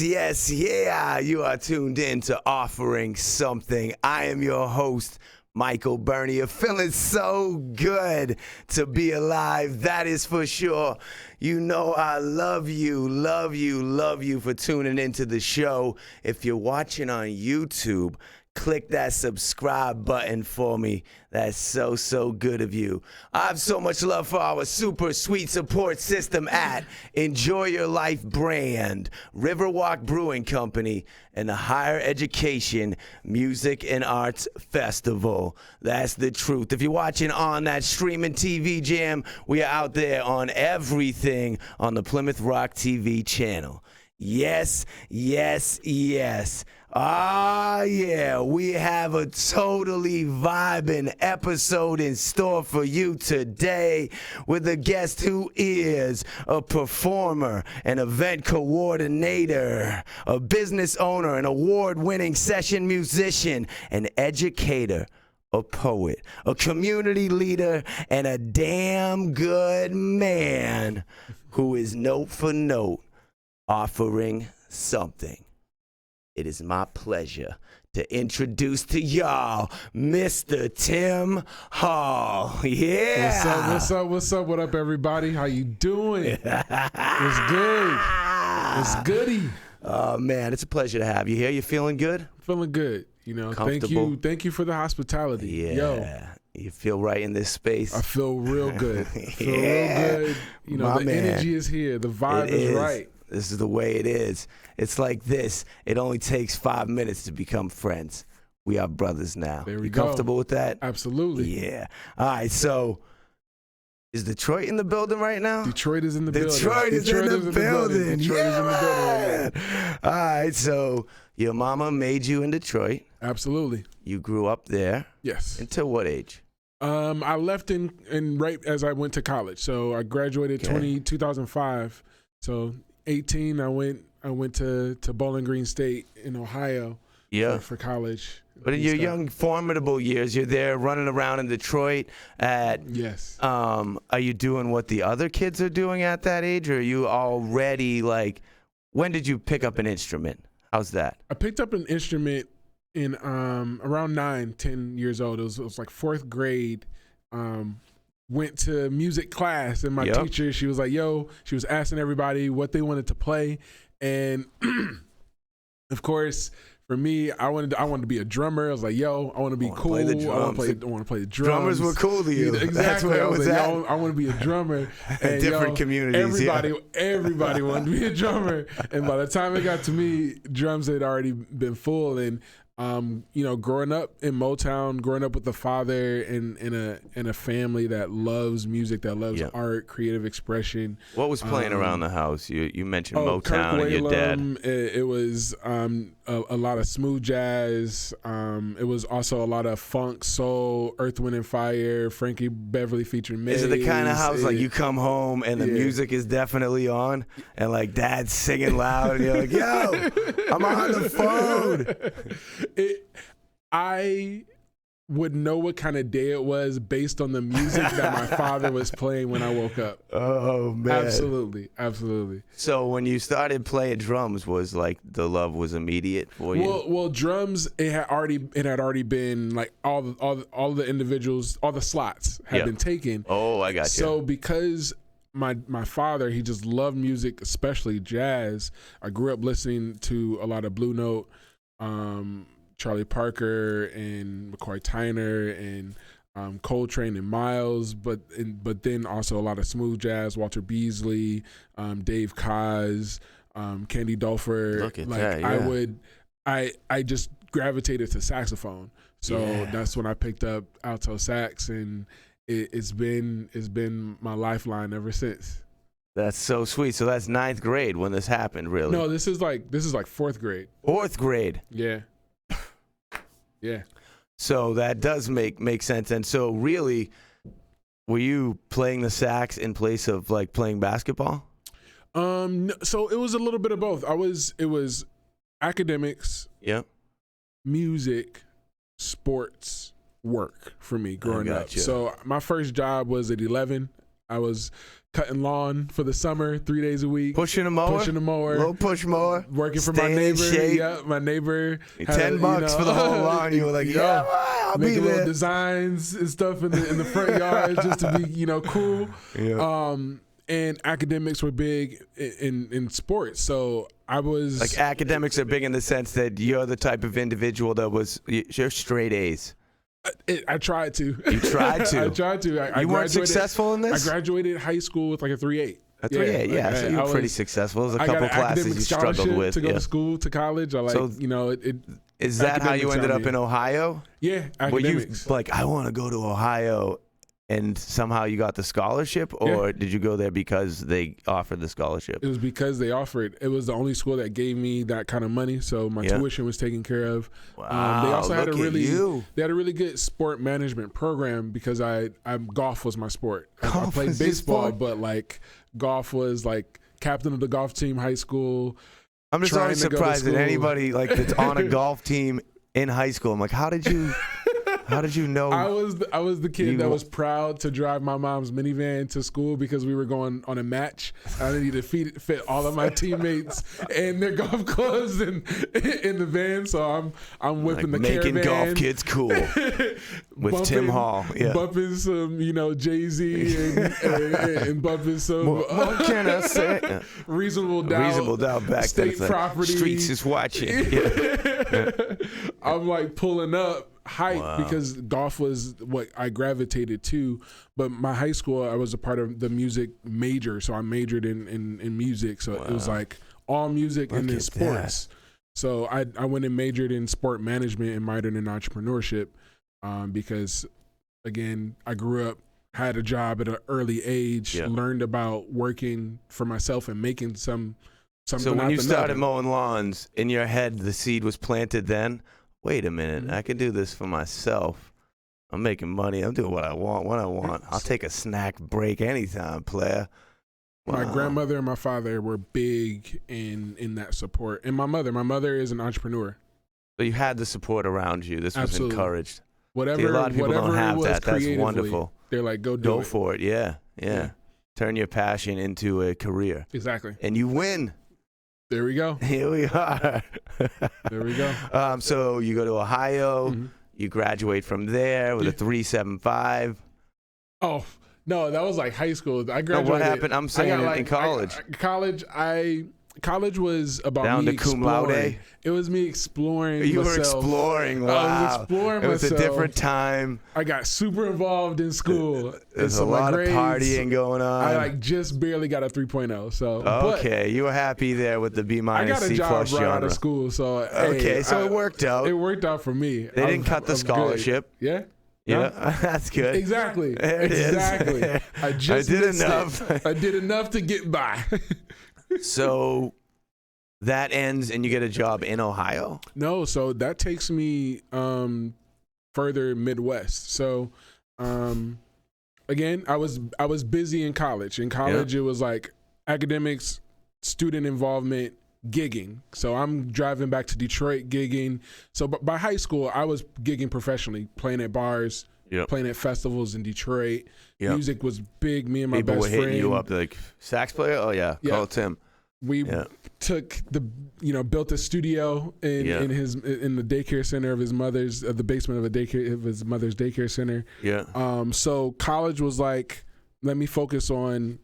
Yes, yeah. You are tuned in to Offering Something. I am your host, Michael Bernier. Feeling so good to be alive. That is for sure. You know I love you for tuning into the show. If you're watching on YouTube, click that subscribe button for me. That's so good of you. I have so much love for our super sweet support system at Enjoy Your Life brand, Riverwalk Brewing Company, and the Higher Education Music and Arts Festival. That's the truth. If you're watching on that streaming TV jam, we are out there on everything on the Plymouth Rock TV channel. Yes. Ah, yeah, we have a totally vibing episode in store for you today with a guest who is a performer, an event coordinator, a business owner, an award-winning session musician, an educator, a poet, a community leader, and a damn good man who is note for note offering something. It is my pleasure to introduce to y'all Mr. Tim Hall. Yeah. What's up, everybody? How you doing? What's good? What's goody? Oh, man, it's a pleasure to have you here. You feeling good? Feeling good. You know, thank you for the hospitality. Yeah. Yo. You feel right in this space? I feel real good. Real good. You know, the energy is here. The vibe is right. This is the way it is. It's like this. It only takes 5 minutes to become friends. We are brothers now. There we you go. Comfortable with that? Absolutely. Yeah. All right, so is Detroit in the building right now? Detroit is in the building. Detroit is in the building. Detroit is in the building right now. All right, so your mama made you in Detroit. Absolutely. You grew up there. Yes. Until what age? I left in right as I went to college. So I graduated 2005. So 18, I went to Bowling Green State in Ohio for college. But in your young, formidable years, you're there running around in Detroit Yes. Are you doing what the other kids are doing at that age, or are you already, like, when did you pick up an instrument? How's that? I picked up an instrument in around 9-10 years old. It was like fourth grade. Went to music class, and my teacher, she was like, she was asking everybody what they wanted to play. And of course, for me, I wanted to be a drummer. I was like, I want to be cool. I want to play the drums. Drummers were cool to you. Exactly. That's where it was at. I want to be a drummer. And different communities. Everybody wanted to be a drummer. And by the time it got to me, drums had already been full. And growing up in Motown, growing up with a father in a family that loves music, that loves art, creative expression. What was playing around the house? You mentioned Motown Kirk and your dad. It was a lot of smooth jazz. It was also a lot of funk, soul, Earth, Wind and Fire, Frankie Beverly featuring Maze. Is it the kind of house like you come home and the music is definitely on and like dad's singing loud and you're like, yo, I'm on the phone? I would know what kind of day it was based on the music that my father was playing when I woke up. Oh, man. Absolutely. So when you started playing drums, was like the love was immediate for you? Well, drums, it had already been like all the individuals, all the slots had been taken. Oh, I got you. So because my father, he just loved music, especially jazz. I grew up listening to a lot of Blue Note, Charlie Parker and McCoy Tyner and Coltrane and Miles, but then also a lot of smooth jazz, Walter Beasley, Dave Koz, Candy Dulfer. Look at that, yeah. I just gravitated to saxophone. So that's when I picked up alto sax, and it's been my lifeline ever since. That's so sweet. So that's 9th grade when this happened, really? No, this is like 4th grade. 4th grade. Yeah. Yeah. So that does make sense. And so really, were you playing the sax in place of like playing basketball? No, so it was a little bit of both. It was academics, music, sports, work for me growing up. You. So my first job was at 11. I was cutting lawn for the summer 3 days a week. Pushing the mower. Little push mower. Working for Staying my in neighbor. shape. Yeah, my neighbor. $10 for the whole lawn. You were like, yeah, I'll be making there. little designs and stuff in the front yard just to be, cool. Yeah. And academics were big in sports. So I was like, academics are big in the sense that you're the type of individual that you're straight A's. I tried to. You tried to. I tried to. You weren't successful in this? I graduated high school with like a 3.8. A 3.8, yeah. So you were pretty successful. There's a couple classes you struggled with. To go to school, to college. Is that how you ended up in Ohio? Yeah, academics. Were you like, I want to go to Ohio, and somehow you got the scholarship, or did you go there because they offered the scholarship? It was because they offered. It was the only school that gave me that kind of money, so my tuition was taken care of. Wow, they also had they had a really good sport management program because golf was my sport. I played baseball, but like golf was like captain of the golf team, high school. I'm just always surprised that anybody like that's on a golf team in high school. I'm like, how did you know? I was the kid that was proud to drive my mom's minivan to school because we were going on a match. I needed to fit all of my teammates and their golf clubs in the van. So I'm whipping the making caravan. golf kids cool with Tim Hall. Yeah. Bumping some, Jay-Z and bumping some. What can I say? Reasonable doubt back state then. Property. Streets is watching. Yeah. I'm like pulling up hype because golf was what I gravitated to. But my high school, I was a part of the music major, so I majored in music. So it was like all music and then sports. That. So I went and majored in sport management and minored in entrepreneurship because, again, I grew up, had a job at an early age, learned about working for myself and making something. So when you started mowing lawns, in your head, the seed was planted then? Wait a minute, I can do this for myself. I'm making money. I'm doing what I want when I want. I'll take a snack break anytime, player. Wow. My grandmother and my father were big in that support. And my mother is an entrepreneur. So you had the support around you. This was encouraged. A lot of people don't have that. That's wonderful. They're like, go for it. Yeah. Turn your passion into a career. Exactly. And you win. There we go. Here we are. There we go. So you go to Ohio. Mm-hmm. You graduate from there with a 3.75. Oh, no, that was like high school. I graduated. No, what happened? I'm saying in college. College was about down me to cum laude. It was me exploring You myself. were exploring. Wow. I was exploring myself. It was a different time. I got super involved in school. There's a lot of partying going on. I just barely got a 3.0. So okay, you were happy there with the B- C+ genre. I got a job right out of school. So so it worked out. It worked out for me. They didn't cut the scholarship. Good. Yeah. Yeah, that's good. Exactly. Exactly. I did enough. I did enough to get by. So that ends and you get a job in Ohio? No, so that takes me further Midwest. So again, I was busy in college. In college, it was like academics, student involvement, gigging. So I'm driving back to Detroit gigging. So by high school, I was gigging professionally, playing at bars, playing at festivals in Detroit. Music was big. Me and my People best were hitting friend. you up like, sax player? Oh yeah, call Tim. We took built a studio in the daycare center of his mother's, the basement of his mother's daycare center. Yeah. So college was like, let me focus on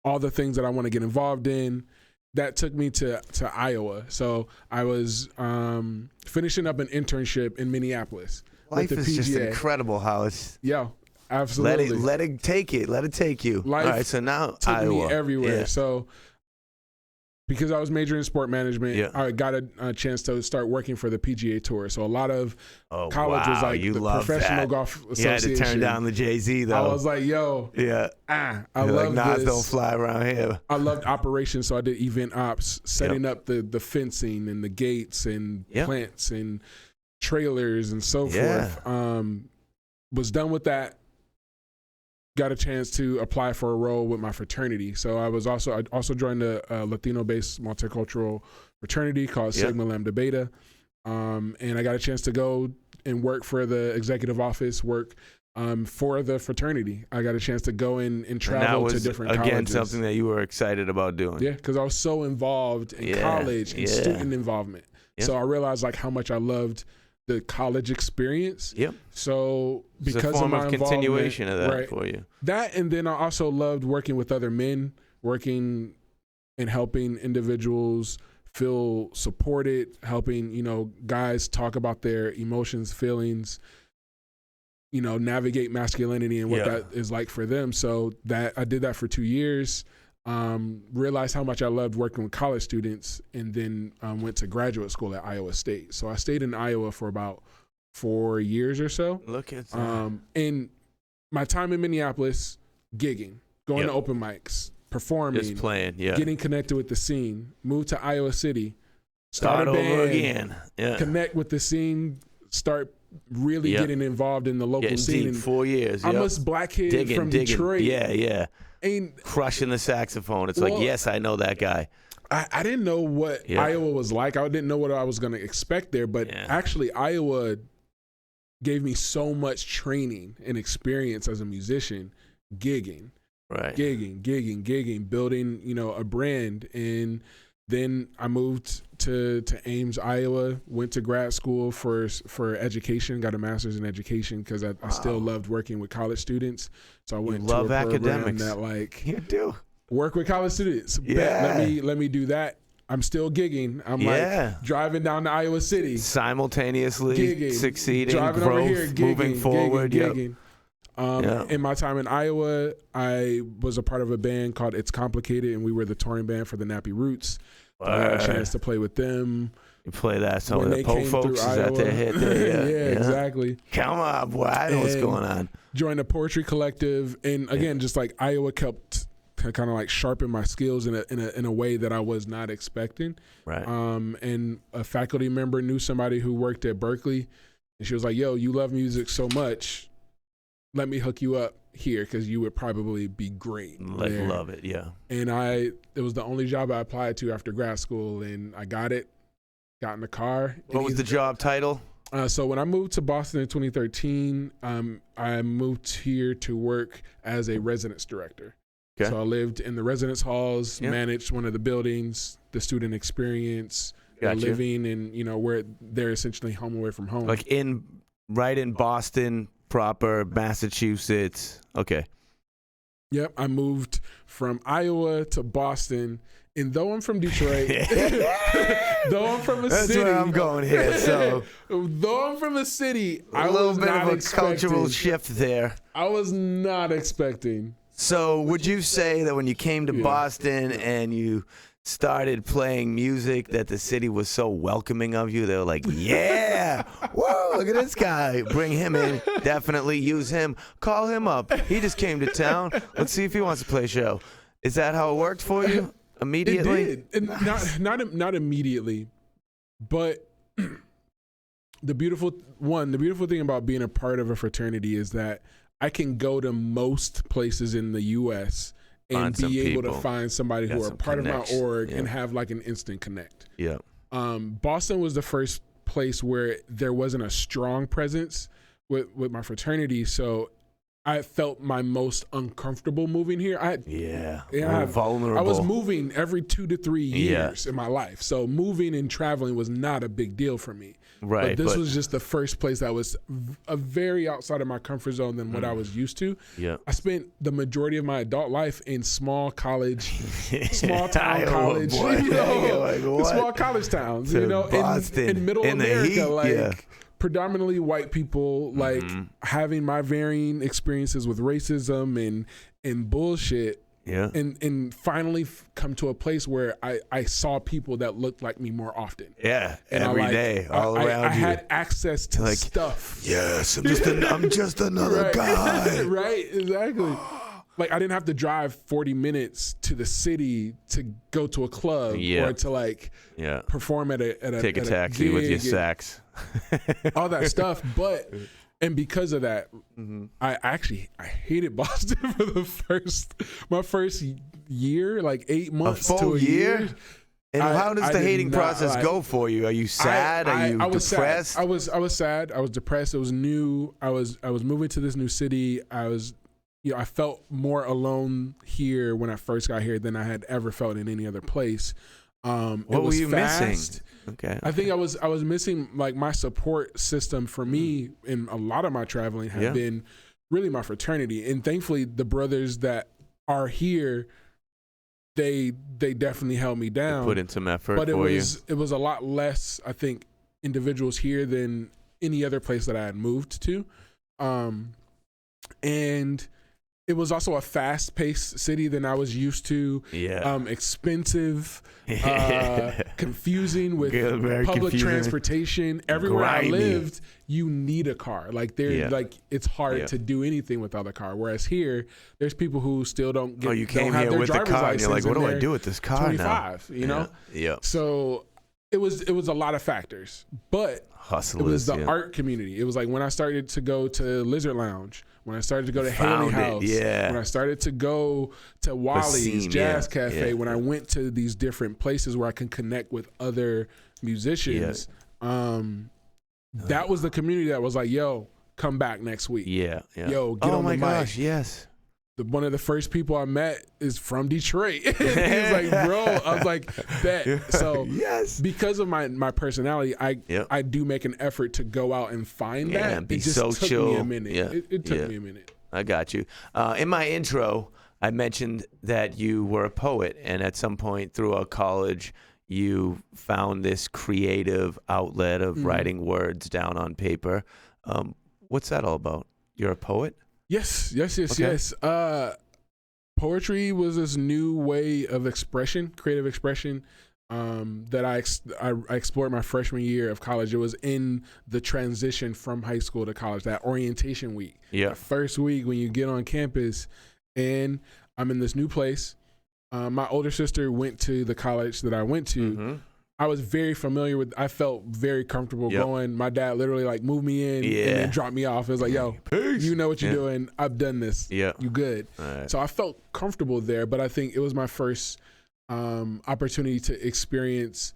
all the things that I want to get involved in. That took me to Iowa. So I was finishing up an internship in Minneapolis. Life is just incredible how it's. Yeah, absolutely. Let it take it. Let it take you. Life all right, so now took Iowa. me everywhere. Yeah. So because I was majoring in sport management, I got a chance to start working for the PGA Tour. So a lot of college was like the Professional Golf Association. You had to turn down the Jay-Z though. I was like, yo, I love Nas this. Don't fly around here. I loved operations, so I did event ops, setting up the fencing and the gates and plants and trailers and so forth. Was done with that. Got a chance to apply for a role with my fraternity. So I also joined a Latino-based multicultural fraternity called Sigma Lambda Beta. And I got a chance to go and work for the executive office, work for the fraternity. I got a chance to go in and travel to different colleges. Again, something that you were excited about doing. Yeah, because I was so involved in college and student involvement. Yeah. So I realized like how much I loved the college experience. Yep. So because it's a form of my of continuation of that for you. That, and then I also loved working with other men, working and helping individuals feel supported, helping, guys talk about their emotions, feelings, navigate masculinity and what that is like for them. So that I did that for 2 years. Realized how much I loved working with college students, and then went to graduate school at Iowa State. So I stayed in Iowa for about 4 years or so. Look at that. And my time in Minneapolis, gigging, going to open mics, performing, just playing, getting connected with the scene. Moved to Iowa City, start a band, over again, connect with the scene, start really getting involved in the local scene. Deep, 4 years. I'm a black kid from Detroit. Yeah. And crushing the saxophone. It's like, yes, I know that guy. I didn't know what Iowa was like. I didn't know what I was going to expect there. But actually, Iowa gave me so much training and experience as a musician, gigging. Right. Gigging, building, a brand. And then I moved to Ames, Iowa, went to grad school for education, got a master's in education because I still loved working with college students. So I went to a program that you do work with college students. Yeah. Let me do that. I'm still gigging. I'm like driving down to Iowa City. Simultaneously gigging, succeeding, driving growth, over here, gigging, moving forward. Gigging. In my time in Iowa, I was a part of a band called It's Complicated, and we were the touring band for the Nappy Roots. So I had a chance to play with them. You play that some of the Po folks? Is that their hit there? Yeah, exactly. Come on, boy. I know what's going on. Joined a poetry collective, and again, just like Iowa kept kind of like sharpen my skills in a way that I was not expecting. Right. And a faculty member knew somebody who worked at Berkeley, and she was like, "Yo, you love music so much. Let me hook you up here because you would probably be great." Love it, yeah. And it was the only job I applied to after grad school, and I got it. Got in the car. What was the job title? So when I moved to Boston in 2013, I moved here to work as a residence director. Okay. So I lived in the residence halls, managed one of the buildings, the student experience, living, and where they're essentially home away from home. Like right in Boston proper, Massachusetts. Okay. Yep, I moved from Iowa to Boston. And though I'm from Detroit, though I'm from a city. That's where I'm going here. So, though I'm from a city, a little bit of a cultural shift there. I was not expecting. So, would you say that when you came to Boston and you started playing music, that the city was so welcoming of you? They were like, "Yeah, whoa, look at this guy. Bring him in. Definitely use him. Call him up. He just came to town. Let's see if he wants to play a show." Is that how it worked for you? Immediately? It did. And not immediately, but the beautiful thing about being a part of a fraternity is that I can go to most places in the U.S. and be able to find somebody who are part of my org and have like an instant connect. Yeah. Boston was the first place where there wasn't a strong presence with my fraternity, so I felt my most uncomfortable moving here. Vulnerable. I was moving every 2 to 3 years in my life. So moving and traveling was not a big deal for me. Right. But this was just the first place that was a very outside of my comfort zone than what I was used to. Yeah. I spent the majority of my adult life in small town college, small college towns, Boston, in middle America, heat, predominantly white people, like having my varying experiences with racism and bullshit. Yeah. And finally come to a place where I saw people that looked like me more often. Yeah. And every day, all around you. I had access to stuff. Yes, I'm just another guy. Right, exactly. Like I didn't have to drive 40 minutes to the city to go to a club or to perform at a take a taxi with your sax. All that stuff. And because of that, I hated Boston for my first year, like 8 months to a year. And how does the hating process go for you? Are you sad? Are you depressed? Sad. I was sad. I was depressed. It was new. I was moving to this new city. I felt more alone here when I first got here than I had ever felt in any other place. What were you missing? Okay. I think I was missing like my support system for me in a lot of my traveling have been really my fraternity. And thankfully the brothers that are here, they definitely held me down. They put in some effort but it was a lot less, I think, individuals here than any other place that I had moved to. And it was also a fast-paced city than I was used to. Yeah. Expensive, confusing with public confusing. Transportation. Everywhere Grimy. I lived, you need a car. Like it's hard to do anything without a car. Whereas here, there's people who still don't get. You came here with the car, and you're like, "What do I do with this car 25, now?" You know. Yeah. So it was a lot of factors, but hustlers. It was the art community. It was like when I started to go to Lizard Lounge, when I started to go to Haley House, when I started to go to Wally's Jazz Cafe, when I went to these different places where I can connect with other musicians, that was the community that was like, yo, come back next week. Yeah. Yo, get on the mic. Oh my gosh, yes. One of the first people I met is from Detroit. He was like, bro, I was like, bet. So because of my personality, I do make an effort to go out and find that. And be it just social. took me a minute. It took me a minute. I got you. In my intro, I mentioned that you were a poet, and at some point throughout college, you found this creative outlet of writing words down on paper. What's that all about? You're a poet? Yes. Poetry was this new way of expression, creative expression, that I explored my freshman year of college. It was in the transition from high school to college, that orientation week. Yeah. The first week when you get on campus, and I'm in this new place. My older sister went to the college that I went to. Mm-hmm. I was very familiar with. I felt very comfortable going. My dad literally like moved me in and then dropped me off. It was like, yo, peace. You know what you're doing. I've done this. Yeah, you good. Right. So I felt comfortable there, but I think it was my first opportunity to experience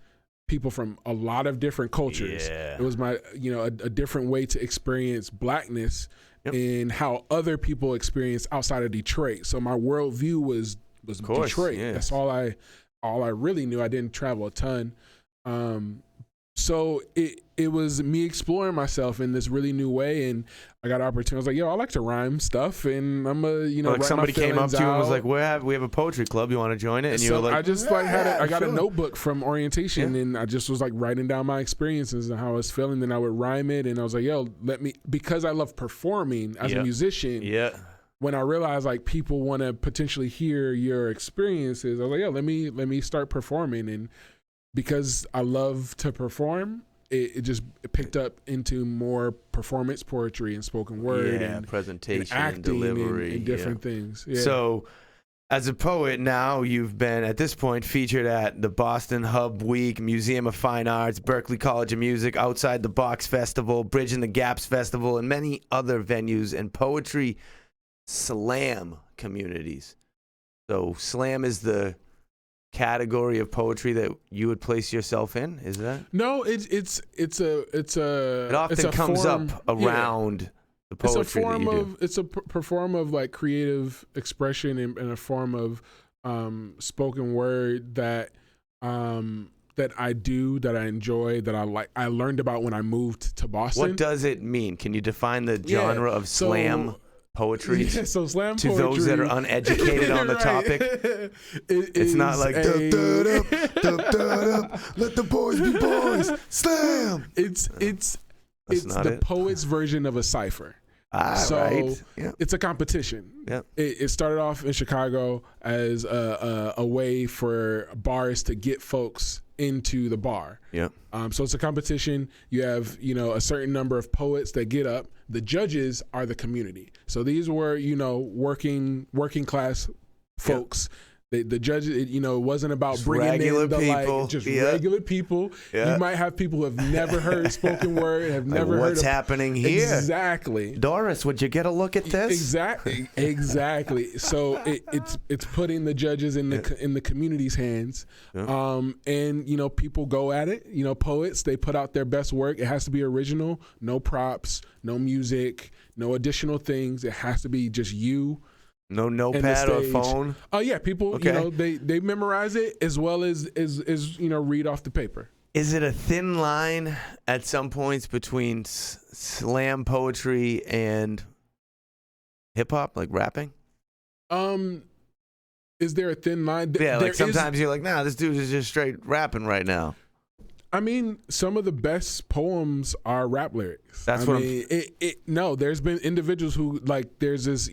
people from a lot of different cultures. Yeah. It was my, a different way to experience blackness and how other people experience outside of Detroit. So my worldview was Detroit. Yeah. That's all I really knew. I didn't travel a ton. So it was me exploring myself in this really new way, and I got an opportunity. I was like, yo, I like to rhyme stuff, and I'm like somebody came up to you and was like, we have a poetry club, you want to join it? And you were like, I just I got a notebook from orientation, and I just was like writing down my experiences and how I was feeling, then I would rhyme it, and I was like, yo, because I love performing as a musician. Yeah. When I realized like people want to potentially hear your experiences, I was like, yo, let me start performing. And because I love to perform, it just picked up into more performance poetry and spoken word and presentation, and acting, delivery, and different things. Yeah. So as a poet now, you've been at this point featured at the Boston Hub Week, Museum of Fine Arts, Berklee College of Music, Outside the Box Festival, Bridging the Gaps Festival, and many other venues and poetry slam communities. So slam is the category of poetry that you would place yourself in, is that? No, it often comes form, up around the poetry that you do. It's a form of like creative expression and a form of spoken word that I do, that I enjoy, that I like. I learned about when I moved to Boston. What does it mean? Can you define the genre of slam poetry so slam to poetry, those that are uneducated on the topic? It's not like let the boys be boys, slam. It's the poet's version of a cipher. It's a competition. It started off in Chicago as a way for bars to get folks into the bar. So it's a competition. You have, a certain number of poets that get up. The judges are the community. So these were, working class folks The judges, it wasn't about Just bringing regular in the people. just Yeah. regular people. Yeah. You might have people who have never heard spoken word, have Like, never heard what's happening here? Exactly. Doris, would you get a look at this? Exactly. So it's putting the judges in the community's hands, and people go at it. Poets, they put out their best work. It has to be original, no props, no music, no additional things. It has to be just you. No notepad or phone? Oh yeah, people, they memorize it as well as read off the paper. Is it a thin line at some points between slam poetry and hip hop, like rapping? Is there a thin line? Yeah, like sometimes you're like, nah, this dude is just straight rapping right now. I mean, some of the best poems are rap lyrics. That's No, there's been individuals who, like, there's this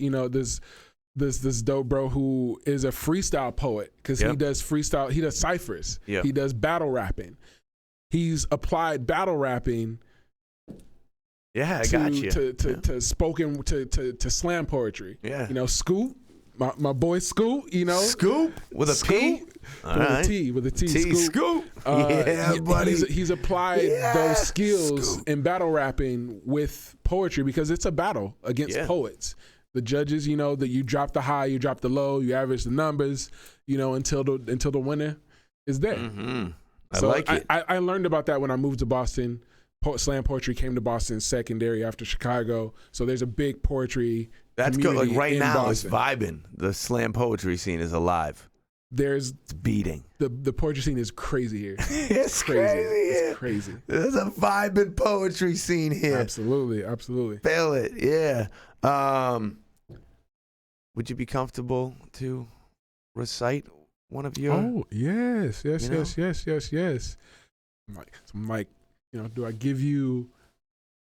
dope bro who is a freestyle poet because he does freestyle. He does ciphers. Yep. He does battle rapping. He's applied battle rapping. Yeah, I got you. To spoken to slam poetry. Yeah. Scoop, my boy Scoop. Scoop with a P. With a T. Scoop. Yeah, buddy. He's applied those skills in battle rapping with poetry because it's a battle against poets. The judges, that you drop the high, you drop the low, you average the numbers, until the winner is there. Mm-hmm. I So like it. I learned about that when I moved to Boston. Slam poetry came to Boston secondary after Chicago. So there's a big poetry. That's good. Like right now, Boston. it's vibing. The slam poetry scene is alive. It's beating. The poetry scene is crazy here. It's crazy. It's crazy. There's a vibing poetry scene here. Absolutely. Feel it, yeah. Would you be comfortable to recite one of your? Oh yes. I'm like, do I give you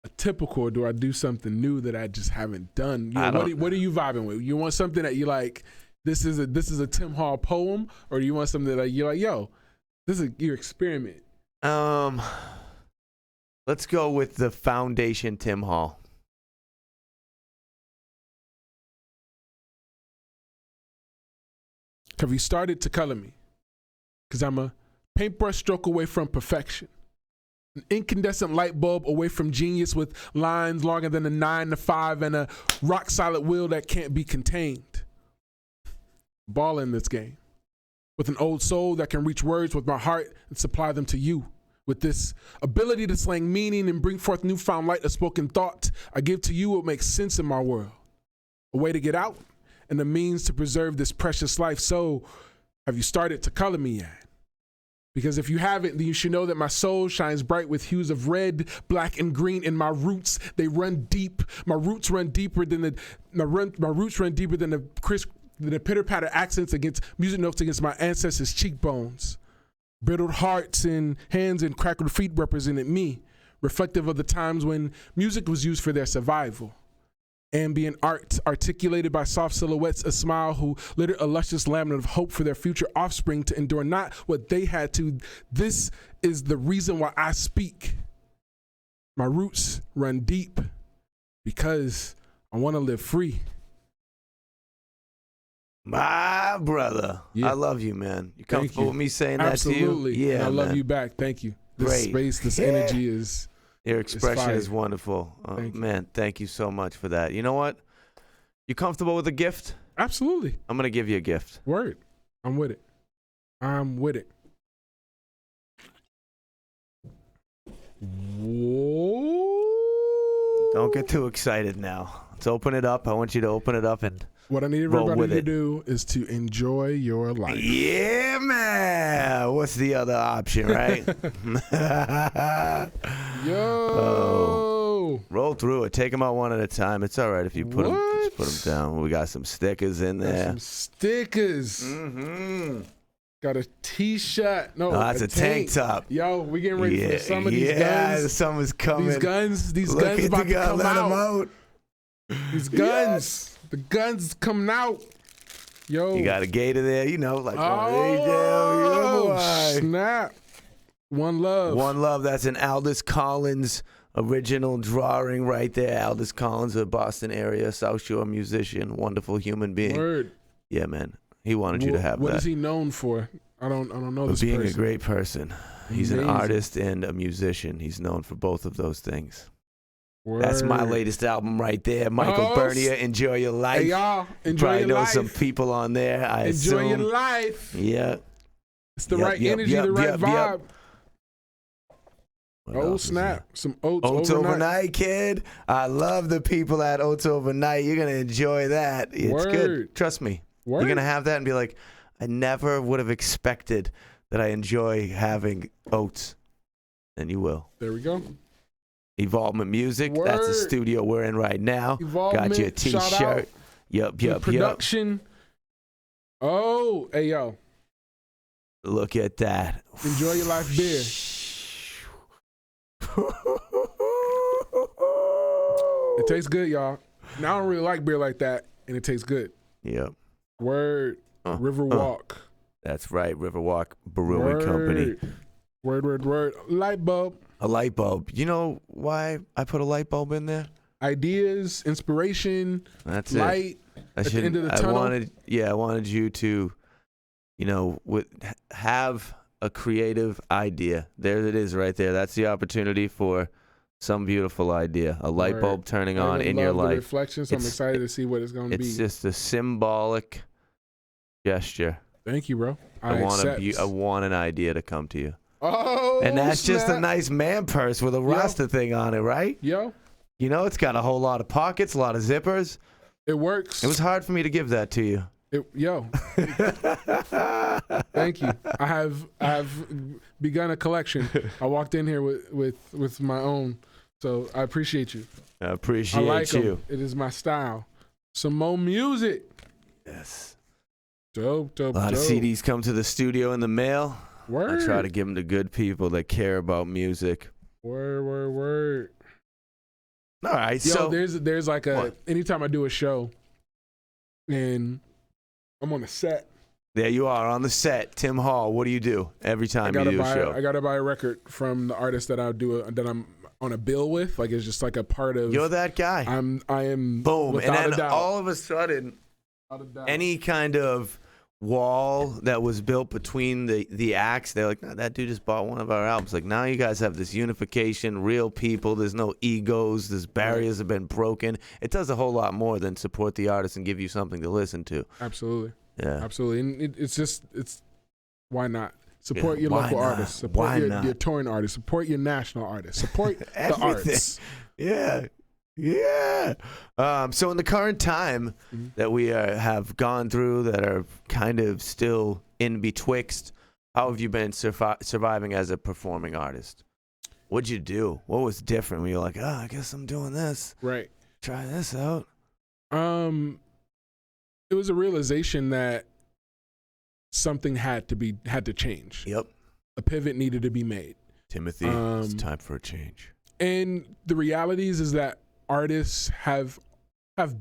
a typical, or do I do something new that I just haven't done? What are you vibing with? You want something that you like? This is a Tim Hall poem, or do you want something that you're like, yo, this is your experiment? Let's go with the foundation Tim Hall. Have you started to color me? Because I'm a paintbrush stroke away from perfection. An incandescent light bulb away from genius with lines longer than a 9 to 5 and a rock solid will that can't be contained. Ball in this game. With an old soul that can reach words with my heart and supply them to you. With this ability to slang meaning and bring forth newfound light of spoken thought, I give to you what makes sense in my world. A way to get out and the means to preserve this precious life. So, have you started to color me yet? Because if you haven't, then you should know that my soul shines bright with hues of red, black, and green. And my roots, they run deep. My roots run deeper than the pitter-patter accents against music notes against my ancestors' cheekbones. Brittled hearts and hands and crackled feet represented me, reflective of the times when music was used for their survival. Ambient art articulated by soft silhouettes, a smile who littered a luscious laminate of hope for their future offspring to endure not what they had to. This is the reason why I speak. My roots run deep because I want to live free. My brother. I love you, man. You comfortable with me saying Absolutely. that to you? Yeah, and I love man. you back. Thank you. This Great. space, this energy is... Your expression fire. is wonderful. Man, thank you so much for that. You know what? You comfortable with a gift? Absolutely. I'm going to give you a gift. Word. I'm with it. Whoa. Don't get too excited now. Let's open it up. I want you to open it up and what I need everybody to do is to enjoy your life. Yeah, man. What's the other option, right? Yo. Roll through it. Take them out one at a time. It's all right if you put them down. We got some stickers in there. Some stickers. Mm-hmm. Got a t-shirt. No, that's a tank top. Yo, we getting ready for some of these guns. Yeah, the summer's coming. These guns about to come out. These guns. The guns coming out. Yo. You got a gator there, like snap. One Love. One Love. That's an Aldous Collins original drawing right there. Aldous Collins, a Boston area South Shore musician, wonderful human being. Word. Yeah, man. He wanted you to have what that. is he known for? I don't know this being person. a great person. He's Amazing. an artist and a musician. He's known for both of those things. Word. That's my latest album right there. Michael Bernier, Enjoy Your Life. Hey, y'all, enjoy Probably your know life. some people on there, I enjoy assume. your life. Yeah. It's the right energy, the right vibe. Oh, snap. Some Oats overnight, kid. I love the people at Oats Overnight. You're going to enjoy that. It's good. Trust me. You're going to have that and be like, I never would have expected that I enjoy having oats. And you will. There we go. Evolvement Music. That's the studio we're in right now. Got your T-shirt. Yep. Production. Oh, hey, yo. Look at that. Enjoy your life beer. It tastes good, y'all. Now I don't really like beer like that, and it tastes good. Yep. Word. Riverwalk. That's right. Riverwalk Brewing Company. Word. Light bulb. A light bulb. You know why I put a light bulb in there? Ideas, inspiration. That's light. At the end of the tunnel. I wanted you to, have a creative idea. There it is right there. That's the opportunity for some beautiful idea. A light bulb turning on in your life. Reflection, so I'm excited to see what it's going to be. It's just a symbolic gesture. Thank you, bro. I want an idea to come to you. Oh, and that's just a nice man purse with a Rasta thing on it, right? Yo. It's got a whole lot of pockets, a lot of zippers. It works. It was hard for me to give that to you. Thank you. I have begun a collection. I walked in here with my own, so I appreciate you. I appreciate you. I like them. It is my style. Some more music. Yes. Dope. A lot of CDs come to the studio in the mail. Word. I try to give them to good people that care about music. Word. All right. Yo, so there's like anytime I do a show and I'm on a set. There you are on the set. Tim Hall, what do you do every time you do a show? I gotta buy a record from the artist that that I'm on a bill with. Like, it's just like a part of. You're that guy. I am. Boom, and then all of a sudden, any kind of wall that was built between the acts, they're like, no, that dude just bought one of our albums. Like, now you guys have this unification, real people. There's no egos. There's barriers have been broken. It does a whole lot more than support the artist and give you something to listen to. Absolutely. Yeah. Absolutely. And it's why not? Support your local artists. Support your touring artists. Support your national artists. Support the arts. Yeah. So in the current time that we have gone through, that are kind of still in betwixt, how have you been surviving as a performing artist? What'd you do? What was different when you're like, I guess I'm doing this. Right. Try this out. It was a realization that something had to change. Yep. A pivot needed to be made. Timothy, it's time for a change. And the realities is that artists have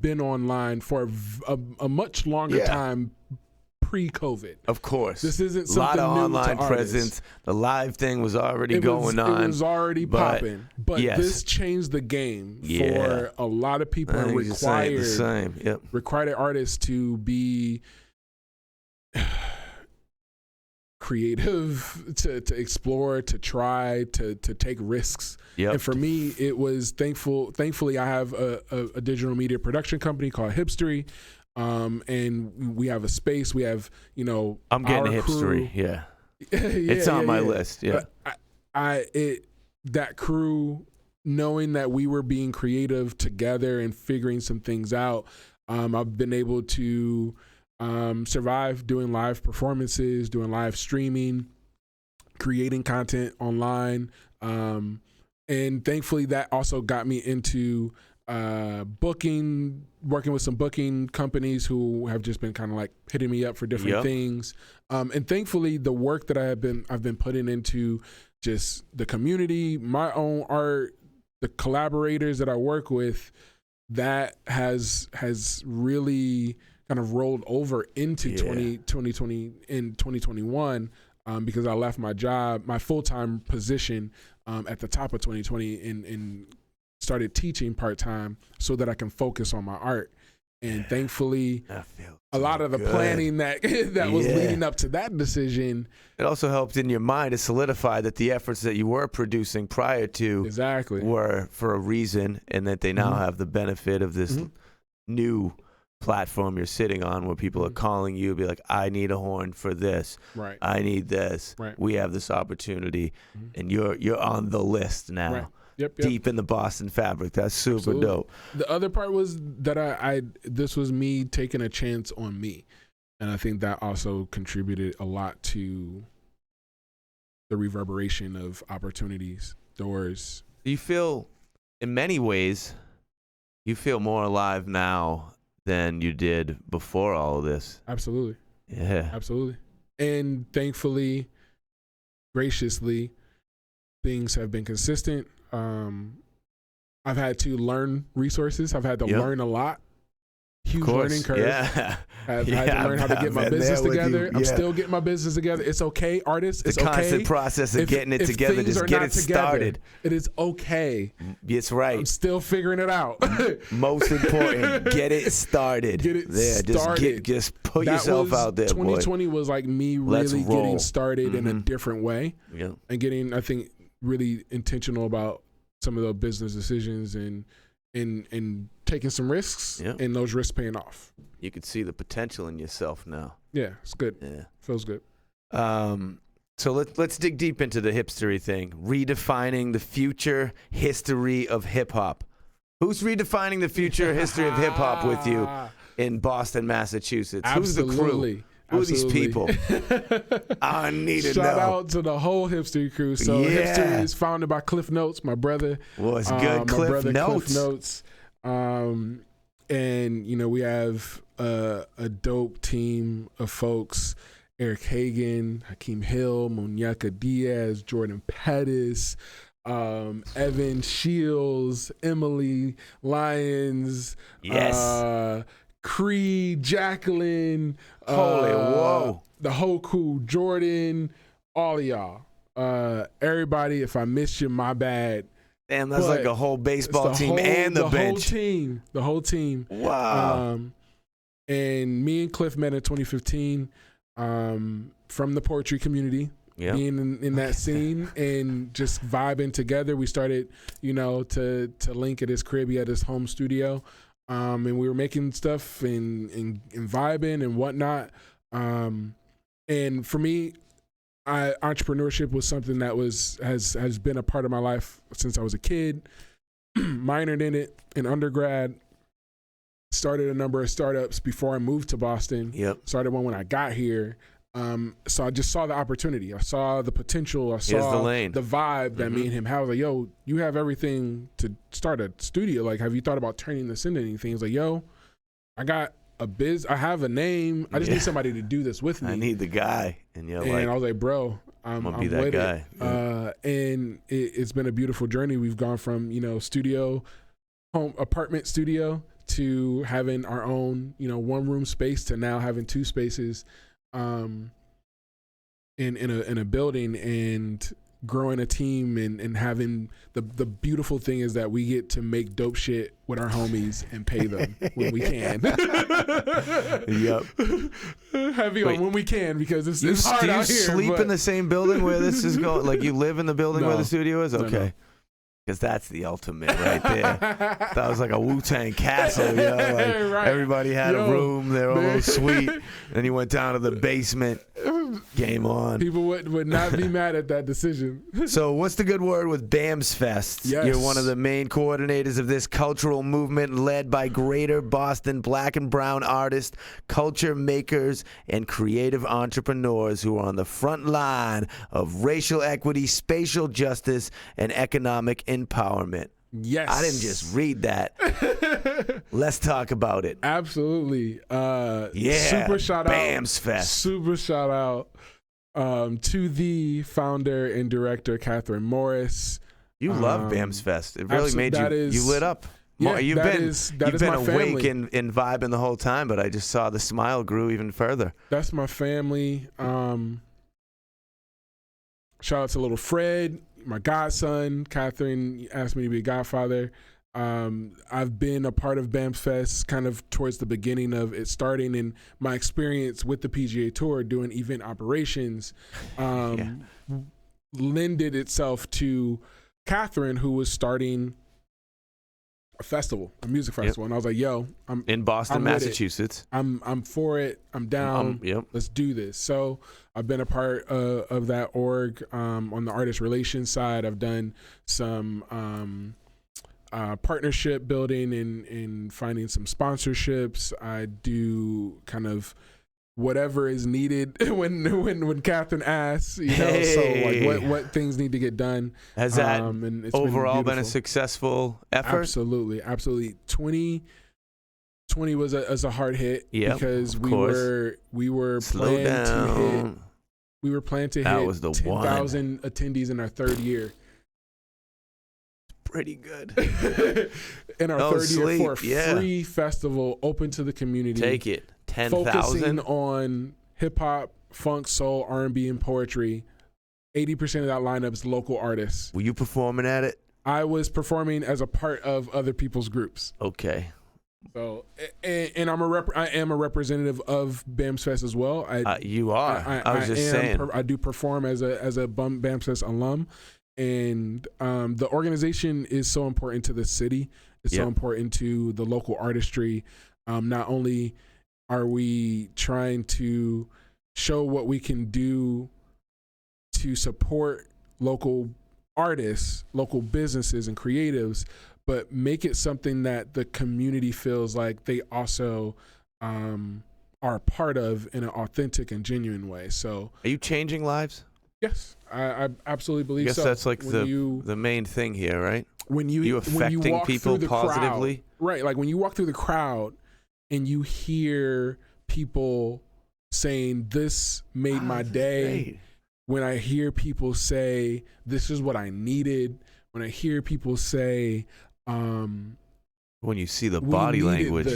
been online for a much longer time pre-COVID. Of course. This isn't something new. A lot of online presence. The live thing was already going on. It was already popping. But this changed the game for a lot of people and required artists to be creative, to explore, to try, to take risks. Yep. And for me, it was thankfully I have a digital media production company called Hipstory. And we have a space. We have, I'm getting Hipstory. Yeah. It's on my list. Yeah. That crew, knowing that we were being creative together and figuring some things out, I've been able to survive doing live performances, doing live streaming, creating content online. And thankfully that also got me into working with some booking companies who have just been kind of like hitting me up for different things. And thankfully the work that I've been putting into just the community, my own art, the collaborators that I work with, that has really kind of rolled over into 2020 and 2021, because I left my job, my full-time position at the top of 2020 and started teaching part-time so that I can focus on my art. And thankfully, a so lot of the planning that was leading up to that decision. It also helped in your mind to solidify that the efforts that you were producing prior to were for a reason, and that they now have the benefit of this new platform you're sitting on, where people are calling you, be like, I need a horn for this. Right. I need this. Right. We have this opportunity, and you're on the list now. Right. Yep. Deep in the Boston fabric. That's super dope. The other part was that this was me taking a chance on me. And I think that also contributed a lot to the reverberation of opportunities, doors. You feel, in many ways, you feel more alive now than you did before all of this. Absolutely. Yeah. Absolutely. And thankfully, graciously, things have been consistent. I've had to learn resources. I've had to learn a lot. Huge learning curve. Yeah. I've had to learn how to get my business together. I'm still getting my business together. It's okay, artists. It's okay. The constant process of getting it together. Just get it started. It is okay. It's right. I'm still figuring it out. Most important, get it started. Get it started. Just put yourself out there, 2020 was like me really getting started in a different way. Yeah. And getting, I think, really intentional about some of the business decisions and taking some risks, and those risks paying off. You could see the potential in yourself now. Yeah, it's good. Yeah, feels good. So let's dig deep into the hipstery thing. Redefining the future history of hip hop. Who's redefining the future history of hip hop with you in Boston, Massachusetts? Absolutely. Who's the crew? Who are these people? I need to know. Shout out to the whole Hipstory crew. So Hipstory is founded by Cliff Notes, my brother. What's good, Cliff Notes? And, we have a dope team of folks. Eric Hagan, Hakeem Hill, Moniaka Diaz, Jordan Pettis, Evan Shields, Emily Lyons. Yes. Creed, Jacqueline, whoa, the whole crew, Jordan, all of y'all, everybody. If I missed you, my bad. Damn, that's like a whole baseball team and the bench. The whole team. Wow. And me and Cliff met in 2015 from the poetry community. Yep. Being in that scene and just vibing together. We started, to link at his crib. He had his home studio. And we were making stuff and vibing and whatnot. And for me, entrepreneurship was something that has been a part of my life since I was a kid. Minored in it in undergrad. Started a number of startups before I moved to Boston. Yep. Started one when I got here. So I just saw the opportunity. I saw the potential. I saw the vibe that me and him had. I was like, yo, you have everything to start a studio. Like, have you thought about turning this into anything? He's like, yo, I got I have a name. I just need somebody to do this with me. I need the guy. And I was like, bro, I'm gonna be that guy. And it's been a beautiful journey. We've gone from, apartment studio to having our own, one room space to now having two spaces. In a building and growing a team and having the beautiful thing is that we get to make dope shit with our homies and pay them when we can. Yep. Heavy on when we can because it's hard out here. Do you sleep in the same building where this is going? Like you live in the building where the studio is? Okay. No. Because that's the ultimate right there. That was like a Wu-Tang castle, right. Everybody had a room, they were a little sweet. Then you went down to the basement, game on. People would not be mad at that decision. So what's the good word with BAMSfest? Yes. You're one of the main coordinators of this cultural movement led by Greater Boston Black and Brown artists, culture makers, and creative entrepreneurs who are on the front line of racial equity, spatial justice, and economic empowerment. Yes. I didn't just read that. Let's talk about it. Absolutely. Super shout out. BAMSfest. Super shout out to the founder and director, Catherine Morris. You love BAMSfest. It really made you lit up. Yeah, you've been awake family. and vibing the whole time, but I just saw the smile grew even further. That's my family. Shout out to little Fred, my godson. Catherine asked me to be a godfather. I've been a part of BAMSfest kind of towards the beginning of it starting, and my experience with the PGA Tour doing event operations lended itself to Catherine, who was starting a festival, a music festival, and I was like, "Yo, I'm in Boston, Massachusetts. I'm for it. I'm down. Let's do this." So I've been a part of that org on the artist relations side. I've done some partnership building and finding some sponsorships. I do kind of whatever is needed when Catherine asks, you know, so like what things need to get done. Has that and it's overall been a successful effort? Absolutely. 2020 was a hard hit because we were planned to hit 10,000 attendees in our third year. Pretty good. In our third year for a free festival open to the community. Take it. 10,000. Focusing on hip hop, funk, soul, R&B, and poetry. 80% of that lineup is local artists. Were you performing at it? I was performing as a part of other people's groups. Okay. So, and I am a representative of BAMSfest as well. You are. I was just saying. I do perform as a BAMSfest alum. And the organization is so important to the city. It's so important to the local artistry. Not only are we trying to show what we can do to support local artists, local businesses, and creatives, but make it something that the community feels like they also are part of in an authentic and genuine way. So, are you changing lives? Yes, I absolutely believe so. I guess that's like the main thing here, right? You affecting people positively? Right, like when you walk through the crowd and you hear people saying, "This made my day." Great. When I hear people say, "This is what I needed," when I hear people say, "When you see the body language,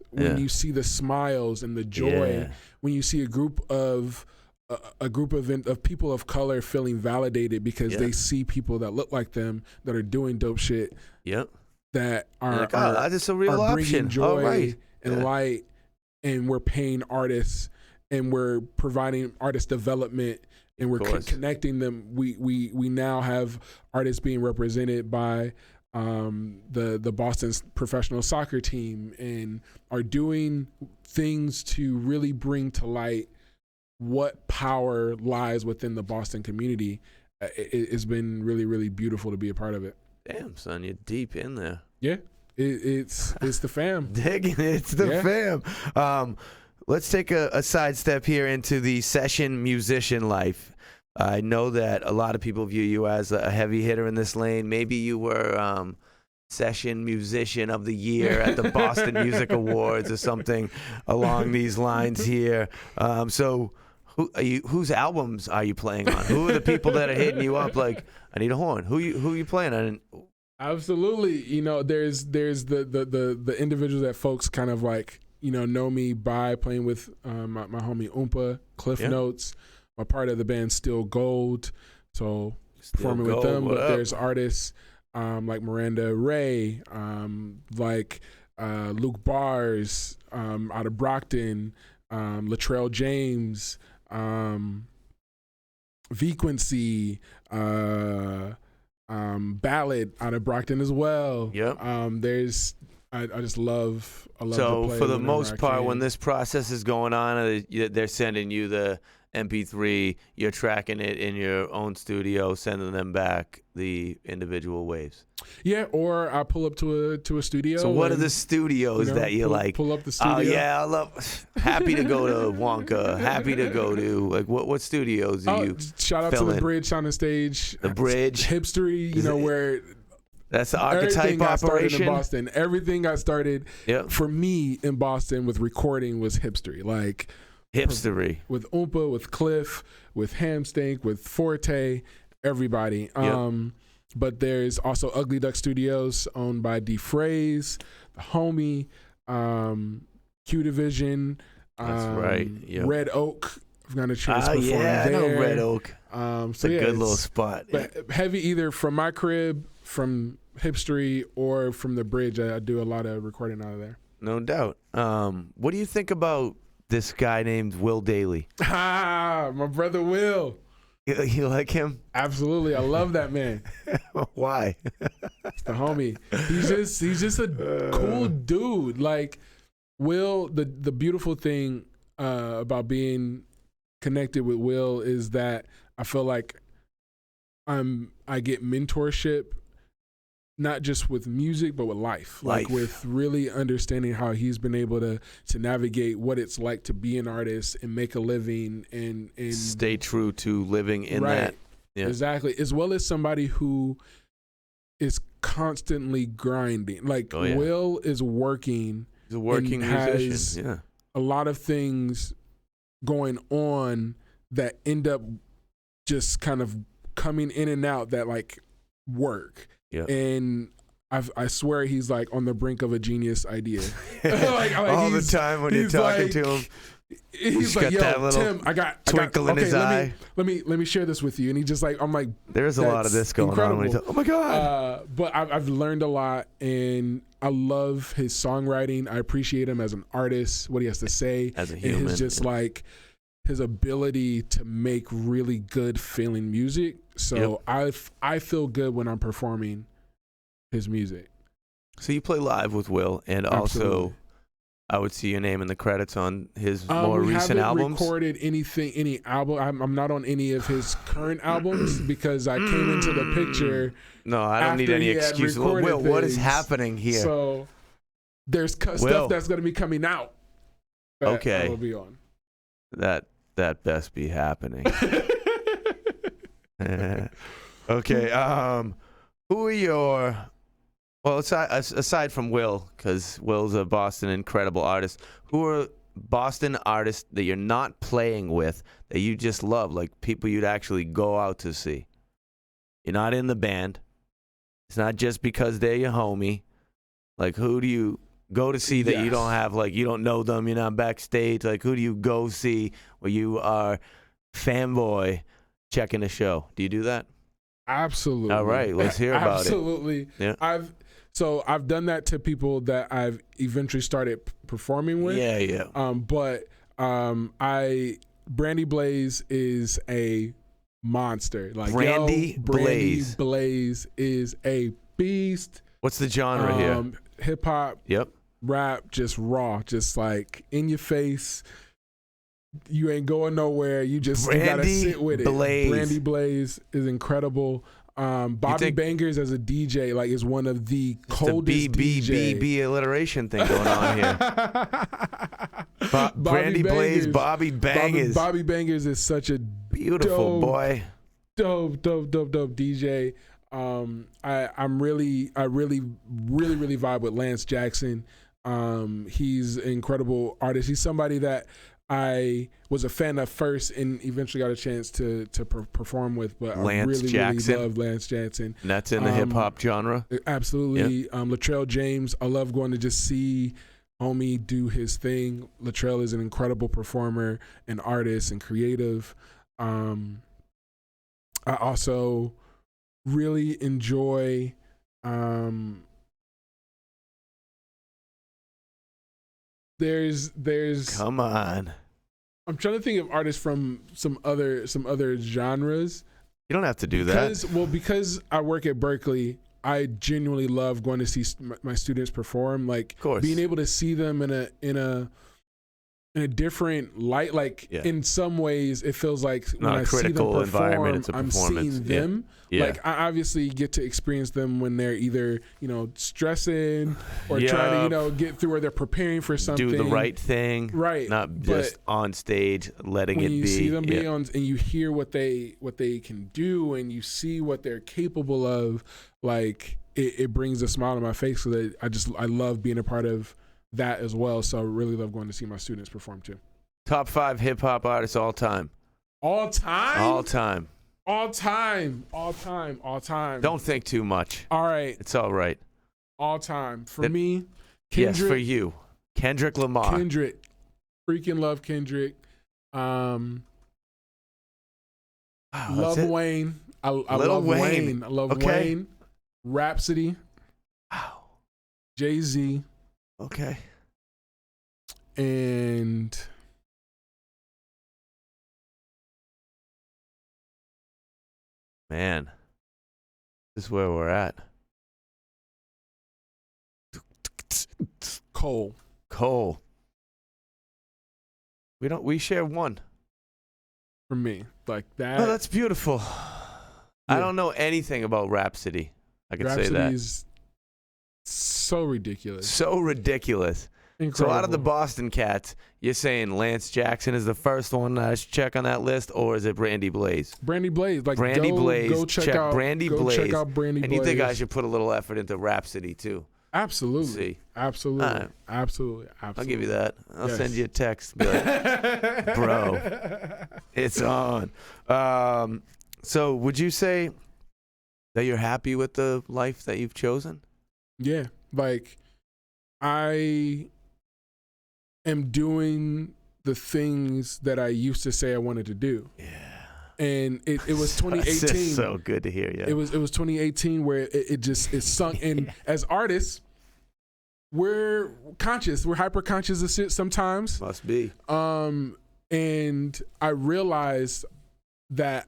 when you see the smiles and the joy, when you see a group of people of color feeling validated because they see people that look like them that are doing dope shit, that are that's a real option, joy and light, and we're paying artists and we're providing artist development and we're connecting them. We now have artists being represented by the Boston professional soccer team and are doing things to really bring to light what power lies within the Boston community. It's been really, really beautiful to be a part of it. Damn, son, you're deep in there. Yeah, it's the fam. Digging it's the fam. Let's take a sidestep here into the session musician life. I know that a lot of people view you as a heavy hitter in this lane. Maybe you were session musician of the year at the Boston Music Awards or something along these lines here. So whose albums are you playing on? Who are the people that are hitting you up like, I need a horn? Who you playing on? Absolutely. You know, there's the individuals that folks kind of like, you know me by playing with my homie Oompa, Cliff Notes. I'm part of the band Still Gold, so performing with them. But there's artists like Miranda Ray, like Luke Bars out of Brockton, Latrell James, Frequency, Ballad out of Brockton as well. There's I just love. So for the most part, when this process is going on, they're sending you the MP3, you're tracking it in your own studio, sending them back the individual waves. Yeah, or I pull up to a studio. So what are the studios that you like? Pull up the studio. Oh yeah, I love. Happy to go to Wonka. Happy to go to like what studios do you? Shout out to the Bridge Sound and Stage. The Bridge. Hipstory. You know where. That's the archetype operation. In Boston. Everything got started for me in Boston with recording was Hipstory. Like Hipstory. With Oompa, with Cliff, with Hamstank, with Forte, everybody. But there's also Ugly Duck Studios owned by D Phrase, the homie, Q Division. That's right. Red Oak. I've got a chance to perform there. I know Red Oak. It's a good little spot. But heavy either from my crib, from Hipstory or from the bridge. I do a lot of recording out of there. No doubt. What do you think about this guy named Will Daly? My brother Will. You like him? Absolutely. I love that man. Why? It's the homie. He's just a cool dude. Like Will, the beautiful thing about being connected with Will is that I feel like I get mentorship, not just with music, but with life. Like with really understanding how he's been able to navigate what it's like to be an artist and make a living and stay true to living in that. Yeah. Exactly. As well as somebody who is constantly grinding. Like Will is working. He's a working musician. Yeah. A lot of things going on that end up just kind of coming in and out that like work. Yeah. And I swear he's like on the brink of a genius idea. like all the time when you're talking to him. He's like, yo, Tim, I got twinkle in his eye. Let me share this with you. And he just like, I'm like, there's a lot of this going on. When oh my God. But I've learned a lot and I love his songwriting. I appreciate him as an artist, what he has to say. As a human. And his just like his ability to make really good feeling music. So I feel good when I'm performing his music. So you play live with Will, and also I would see your name in the credits on his more recent albums. I haven't recorded any album. I'm not on any of his current albums because I came into the picture. No, I don't need any excuses. Will, what is happening here? So there's stuff that's going to be coming out. Okay. I will be on. That best be happening. Okay. Who are your... Well, aside from Will, because Will's a Boston incredible artist, who are Boston artists that you're not playing with that you just love, like people you'd actually go out to see? You're not in the band. It's not just because they're your homie. Like, who do you go to see that you don't have, like, you don't know them, you're not backstage? Like, who do you go see where you are fanboy checking a show? Do you do that? Absolutely. All right, let's hear about Absolutely. Yeah. I've done that to people that I've eventually started performing with. Yeah. But Brandy Blaze is a monster. Like Brandy Blaze is a beast. What's the genre here? Hip hop. Yep. Rap, just raw, just like in your face. You ain't going nowhere. You gotta sit with it. Brandy Blaze is incredible. Bobby Bangers as a DJ, like, is one of the coldest DJ. B alliteration thing going on here. Brandy Blaze, Bobby Bangers. Bobby Bangers is such a beautiful boy. Dope DJ. I really vibe with Lance Jackson. He's an incredible artist. He's somebody that I was a fan of first and eventually got a chance to perform with, but I really love Lance Jackson. And that's in the hip-hop genre? Absolutely. Yep. Latrell James, I love going to just see homie do his thing. Latrell is an incredible performer and artist and creative. I also really enjoy there's come on. I'm trying to think of artists from some other genres. You don't have to do that. Because I work at Berkeley, I genuinely love going to see my students perform. Like, being able to see them in a different light. Like, in some ways, it feels like when I see them perform, I'm seeing them. Yeah. Like, I obviously get to experience them when they're either, stressing or trying to, get through, or they're preparing for something. Do the right thing. Right. Not just on stage letting it be. When you see them be on, and you hear what they can do, and you see what they're capable of, like, it brings a smile on my face. So that I love being a part of that as well. So I really love going to see my students perform too. Top 5 hip hop artists all time. All time? All time. All time. All time. All time. Don't think too much. All right. It's all right. All time. For me, Kendrick. Yes, for you. Kendrick Lamar. Kendrick. Freaking love Kendrick. Love Wayne. I love Wayne. I love Wayne. Rhapsody. Wow. Jay-Z, Okay. and Man, this is where we're at. Cole. Cole. We share one. For me, like that. Oh, that's beautiful. I don't know anything about Rhapsody. I can say that. Rhapsody is so ridiculous. So ridiculous. Incredible. So out of the Boston Cats, you're saying Lance Jackson is the first one I should check on that list, or is it Brandy Blaze? Brandy Blaze, like Brandy Blaze. Go check out Brandy go Blaze. check out Brandy And Blaze. you think I should put a little effort into Rhapsody too? Absolutely. See. Absolutely. Right. Absolutely. I'll give you that. I'll Yes. send you a text. Be like, bro, it's on. So would you say that you're happy with the life that you've chosen? Yeah. Like, I am doing the things that I used to say I wanted to do. Yeah. And it was 2018. It's just so good to hear you. It was 2018 where it sunk in. As artists, we're conscious. We're hyper conscious of shit sometimes. Must be. And I realized that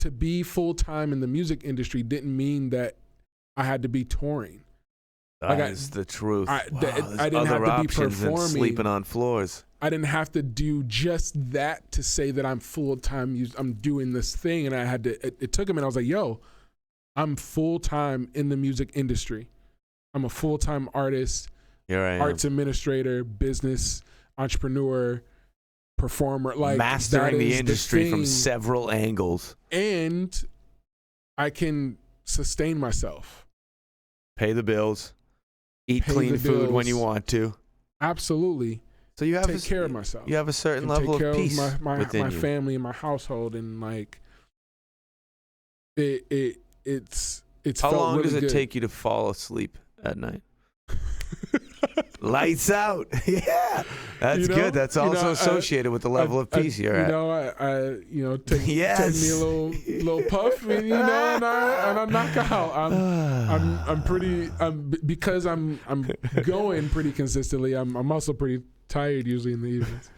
to be full time in the music industry didn't mean that I had to be touring. That is the truth. I didn't other have to be options than performing. sleeping on floors. I didn't have to do just that to say that I'm full time. I'm doing this thing, and I had to. It took a minute. I was like, "Yo, I'm full time in the music industry. I'm a full time artist, Here I am. arts administrator, business entrepreneur, performer. Like Mastering that the is industry from thing. several angles. And I can sustain myself. Pay the bills. Eat Pay clean the food when bills. you want to. Absolutely, So you have take care of myself. You have a certain and level take care of peace of my within you. family and my household, and like it's How felt long really does it good. take you to fall asleep at night? Lights out. Yeah, that's You know, good. That's you also know, associated with the level of peace you're at. I take Yes. me a little puff, and and I knock out. Because I'm going pretty consistently. I'm also pretty tired usually in the evenings.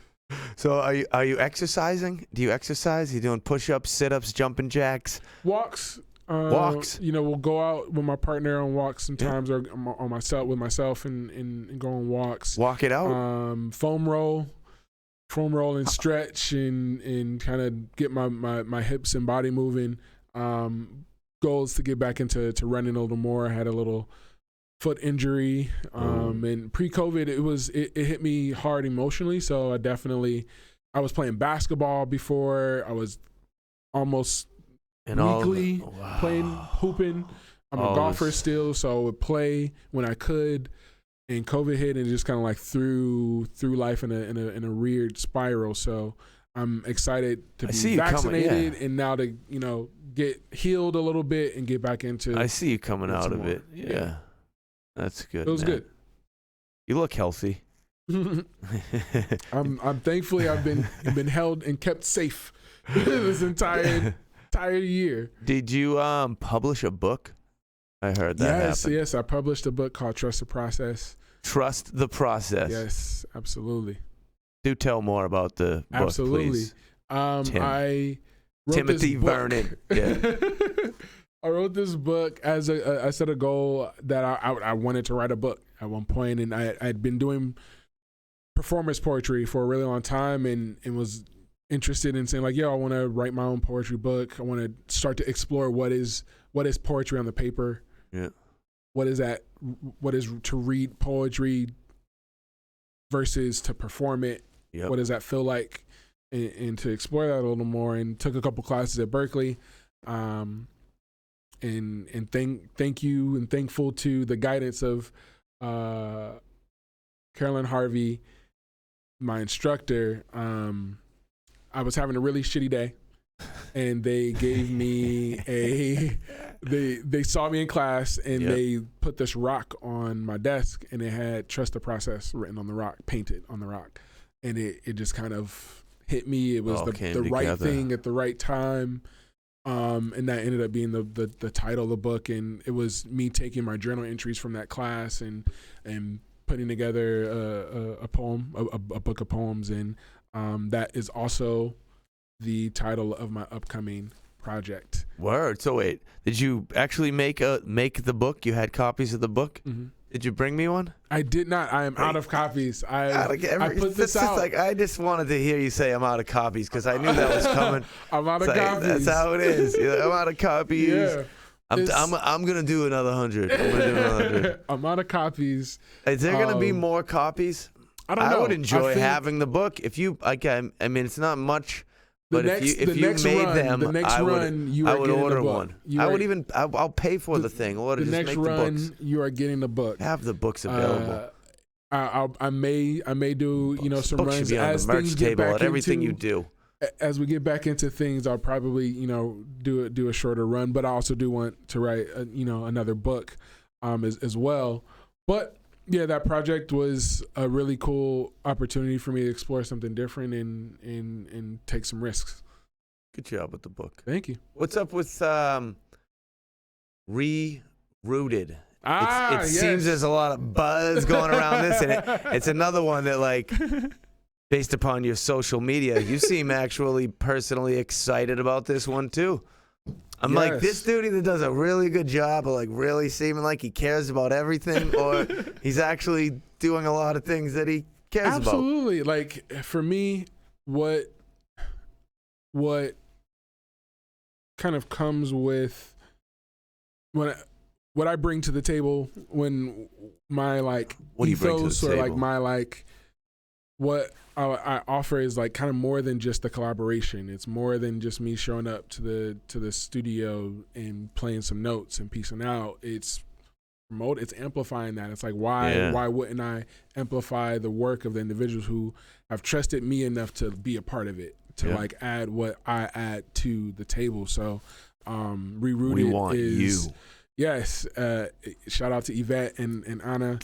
So are you exercising? Do you exercise? Are you doing push-ups, sit-ups, jumping jacks? Walks. Walks. We'll go out with my partner on walks sometimes, or on myself and go on walks. Walk it out. Foam roll and stretch and kind of get my hips and body moving. Goals to get back into running a little more. I had a little foot injury, and pre-COVID it hit me hard emotionally. So I was playing basketball before. I was almost weekly playing hooping. I'm a golfer still, so I would play when I could. And COVID hit and it just kind of like threw life in a weird spiral. So I'm excited to be vaccinated and now to get healed a little bit and get back into. I see you coming out of it. Yeah. That's good. It was good. You look healthy. I'm thankfully I've been held and kept safe this entire year. Did you publish a book? I heard that happen. Yes, I published a book called Trust the Process. Trust the Process. Yes, absolutely. Do tell more about the book, Absolutely. please. I wrote Timothy this book. Vernon. Yeah. I wrote this book as I set a goal that I wanted to write a book at one point, and I'd been doing performance poetry for a really long time, and was interested in saying like, I want to write my own poetry book. I want to start to explore what is poetry on the paper. Yeah. What is that? What is to read poetry versus to perform it? Yep. What does that feel like? And to explore that a little more, and took a couple classes at Berkeley. And thank you and thankful to the guidance of Carolyn Harvey, my instructor. I was having a really shitty day, and they gave me they saw me in class, and they put this rock on my desk, and it had Trust the Process written on the rock, painted on the rock. And it just kind of hit me. It was the right thing at the right time. And that ended up being the title of the book. And it was me taking my journal entries from that class and putting together a poem, a book of poems. And that is also the title of my upcoming project. Word. So wait, did you actually make the book? You had copies of the book? Mm-hmm. Did you bring me one? I did not. I am out of copies. I put this out. Like, I just wanted to hear you say I'm out of copies because I knew that was coming. I'm out of copies. That's how it is. I'm out of copies. Yeah. I'm gonna do another 100. I'm out of copies. Is there gonna be more copies? I don't know. I would enjoy having the book. If you, I mean, it's not much. But if you made them, I would order one. I'll pay for the thing. Or just make the books. You are getting the book. Have the books available. I may do some books runs should be on as the merch things table get back at everything into, you do. As we get back into things, I'll probably do a shorter run. But I also do want to write another book as well. But yeah, that project was a really cool opportunity for me to explore something different and take some risks. Good job with the book. Thank you. What's up with Rerooted? It yes. seems there's a lot of buzz going around this, and it's another one that, like, based upon your social media, you seem actually personally excited about this one too. I'm like, this dude either does a really good job of like really seeming like he cares about everything, or he's actually doing a lot of things that he cares about. Absolutely. Like, for me, what kind of comes with what I bring to the table when my ethos or like my what I offer is like kind of more than just the collaboration. It's more than just me showing up to the studio and playing some notes and piecing out. It's amplifying that. It's like, why wouldn't I amplify the work of the individuals who have trusted me enough to be a part of it, to like add what I add to the table. So Rerooted we want is you. Yes. Shout out to Yvette and Anna.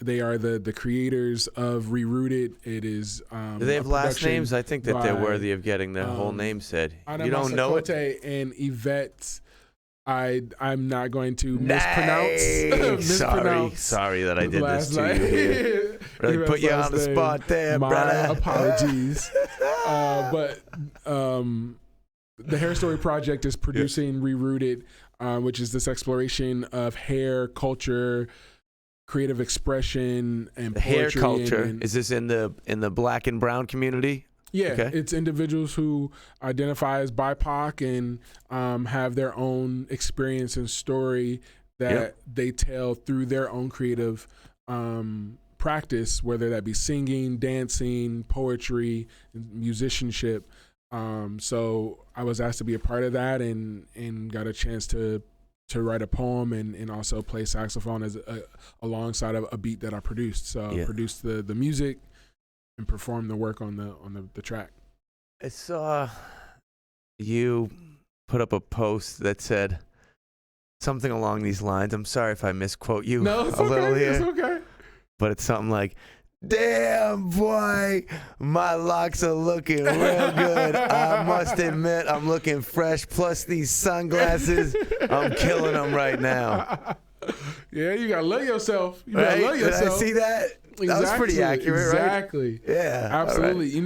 They are the creators of Rerooted. It is do they have last names? I think that they're worthy of getting their whole name said. Anna you don't know it? And Yvette, I'm not going to mispronounce. Sorry that I did this to you here. Really put you on the spot there, brother. My apologies. But the Hair Story Project is producing Rerooted, which is this exploration of hair, culture, creative expression, and the hair culture. And is this in the black and brown community? Yeah, okay. It's individuals who identify as BIPOC and have their own experience and story that they tell through their own creative practice, whether that be singing, dancing, poetry, musicianship. So I was asked to be a part of that and got a chance to write a poem and also play saxophone as alongside of a beat that I produced. So I produced the music and performed the work on the track. I saw you put up a post that said something along these lines. I'm sorry if I misquote you little here. It's okay. But it's something like, "Damn, boy, my locks are looking real good. I must admit, I'm looking fresh. Plus these sunglasses, I'm killing them right now." Yeah, you gotta love yourself. You right? gotta love yourself. Did I see that? Exactly, that was pretty accurate, right? Exactly. Yeah. Absolutely.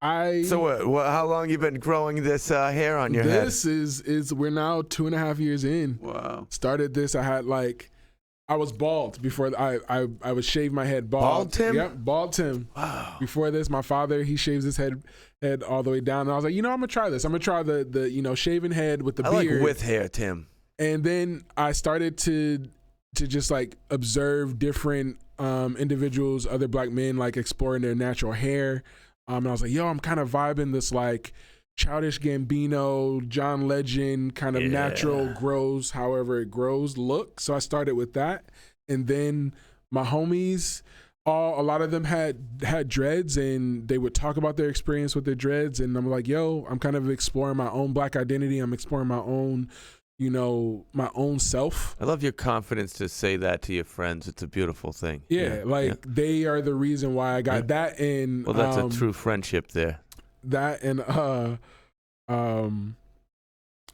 Right. So what? How long you been growing this hair on your head? This is we're now 2.5 years in. Wow. Started this. I was bald before I would shave my head bald. Bald Tim? Yep, bald Tim. Wow. Before this, my father, he shaves his head all the way down. And I was like, I'm gonna try this. I'm gonna try the shaven head with the beard. I like with hair, Tim. And then I started to just like observe different individuals, other black men, like exploring their natural hair. And I was like, I'm kind of vibing this like Childish Gambino, John Legend kind of natural grows however it grows look. So I started with that. And then my homies, a lot of them had dreads and they would talk about their experience with their dreads. And I'm like, I'm kind of exploring my own black identity. I'm exploring my own, my own self. I love your confidence to say that to your friends. It's a beautiful thing. They are the reason why I got that. And well, that's a true friendship there. That and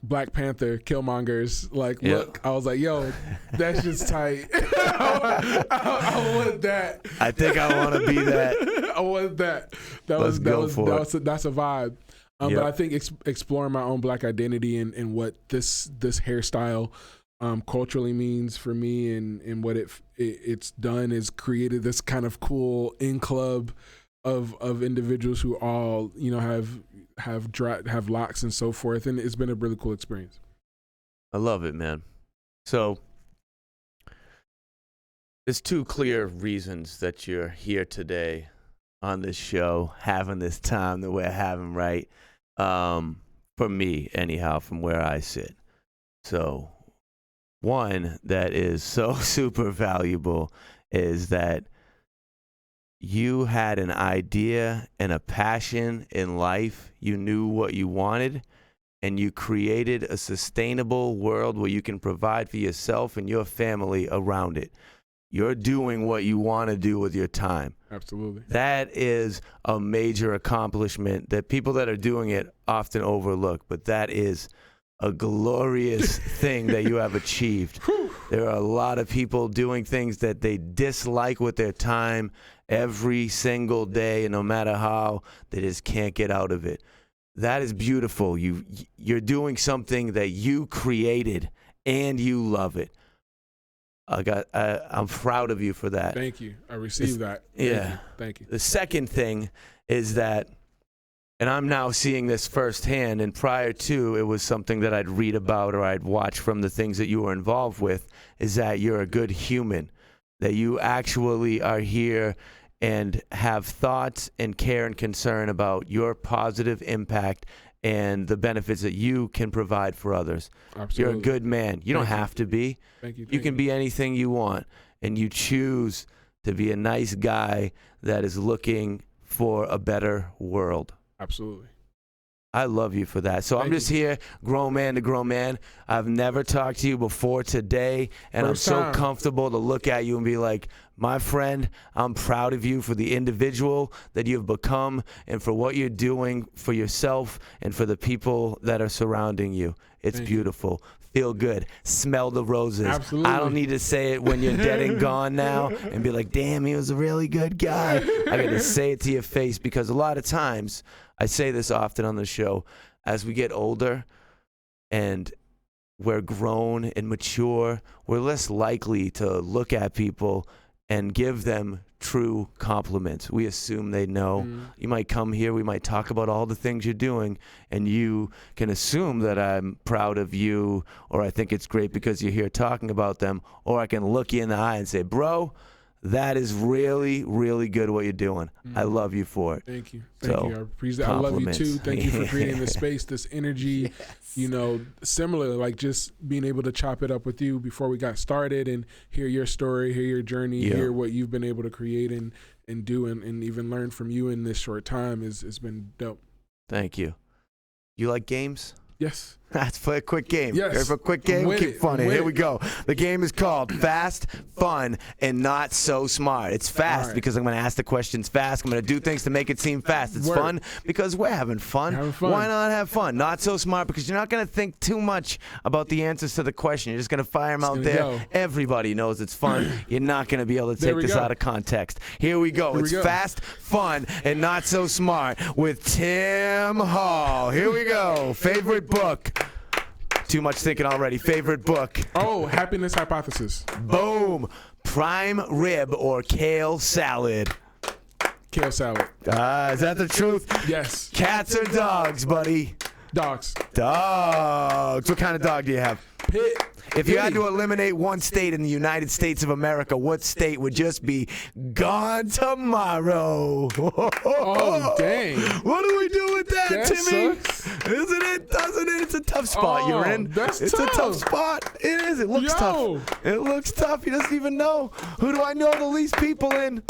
Black Panther, Killmonger's like Yep. look. I was like, yo, that's just tight. I want that. I think I want to be that. I want that. That's a vibe. Yep. But I think exploring my own Black identity and what this hairstyle culturally means for me and what it's done is created this kind of cool in club of individuals who all have locks and so forth, and it's been a really cool experience. I love it, man. So there's two clear reasons that you're here today on this show, having this time that we're having, right? For me, anyhow, from where I sit. So one that is so super valuable is that you had an idea and a passion in life. You knew what you wanted, and you created a sustainable world where you can provide for yourself and your family around it. You're doing what you want to do with your time. Absolutely. That is a major accomplishment that people that are doing it often overlook, but that is a glorious thing that you have achieved. There are a lot of people doing things that they dislike with their time every single day, and no matter how, they just can't get out of it. That is beautiful. You're doing something that you created, and you love it. I'm proud of you for that. Thank you. I received that. Thank you. The second thing is that, and I'm now seeing this firsthand, and prior to, it was something that I'd read about or I'd watch from the things that you were involved with, is that you're a good human, that you actually are here and have thoughts and care and concern about your positive impact and the benefits that you can provide for others. Absolutely. You're a good man. You don't have to be. Thank you. You can be anything you want, and you choose to be a nice guy that is looking for a better world. Absolutely. I love you for that. So I'm just here, grown man to grown man. I've never talked to you before today, and First I'm so time. comfortable to look at you and be like, my friend, I'm proud of you for the individual that you've become and for what you're doing for yourself and for the people that are surrounding you. It's beautiful. Feel good. Smell the roses. Absolutely. I don't need to say it when you're dead and gone now and be like, damn, he was a really good guy. I got to say it to your face, because a lot of times, I say this often on the show, as we get older and we're grown and mature, we're less likely to look at people and give them true compliments. We assume they know. You might come here, we might talk about all the things you're doing, and you can assume that I'm proud of you, or I think it's great because you're here talking about them, or I can look you in the eye and say, bro, that is really, really good what you're doing. I love you for it. Thank you. So, Thank you. I appreciate that. I love you too. Thank you for creating this space, this energy. Yes. Similar, like just being able to chop it up with you before we got started and hear your story, hear your journey, hear what you've been able to create and do and even learn from you in this short time has been dope. Thank you. You like games? Yes. Let's play a quick game. Yes. Ready for a quick game? With We'll keep it. fun. With Here it. we go. The game is called Fast, Fun, and Not So Smart. It's fast right. because I'm going to ask the questions fast. I'm going to do things to make it seem fast. It's Word. fun because we're having fun. Why not have fun? Not so smart because you're not going to think too much about the answers to the question. You're just going to fire them out there. Go. Everybody knows it's fun. You're not going to be able to There take we this go. out of context. Here we go. Here we It's go. Fast, Fun, and Not So Smart with Tim Hall. Here we go. Favorite book? Too much thinking already. Favorite book? Oh, Happiness Hypothesis. Boom. Prime rib or kale salad? Kale salad. Is that the truth? Yes. Cats or dogs, buddy? Dogs. Dogs. What kind of dog do you have? Pit. If you had to eliminate one state in the United States of America, what state would just be gone tomorrow? Oh, dang. What do we do with that, That Timmy? sucks. Isn't it? Doesn't it? It's a tough spot you're in. That's It's tough. a tough spot. It is. It looks Yo. tough. It looks tough. He doesn't even know. Who do I know the least people in?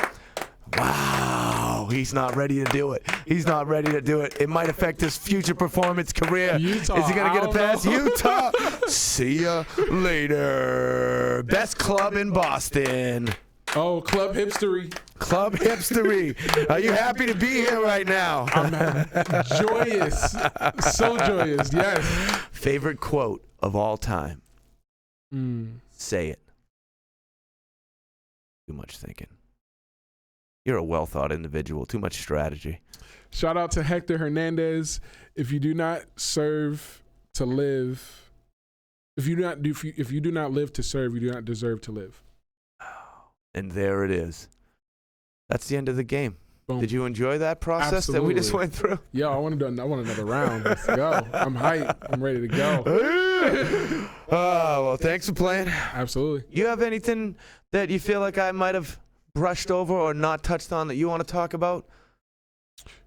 Wow, he's not ready to do it. He's not ready to do it. It might affect his future performance career. Utah, Is he going to get I a pass? don't know. Utah. See ya later. Best club in Boston. Oh, Club Hipstory. Club Hipstory. Are you happy to be here right now? I'm joyous. So joyous, yes. Favorite quote of all time? Say it. Too much thinking. You're a well-thought individual. Too much strategy. Shout out to Hector Hernandez. If you do not serve to live, if you do not live to serve, you do not deserve to live. And there it is. That's the end of the game. Boom. Did you enjoy that process that we just went through? Yeah, I want another round. Let's go. I'm hyped. I'm ready to go. Oh, well, thanks for playing. Absolutely. You have anything that you feel like I might have brushed over or not touched on that you want to talk about?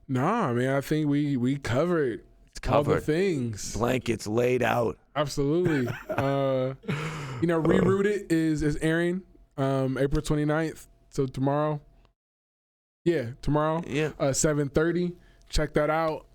No, I mean, I think we covered all the things. Blankets laid out. Absolutely. Rerooted is airing April 29th. So tomorrow. Yeah, tomorrow. Yeah. 7:30. Check that out.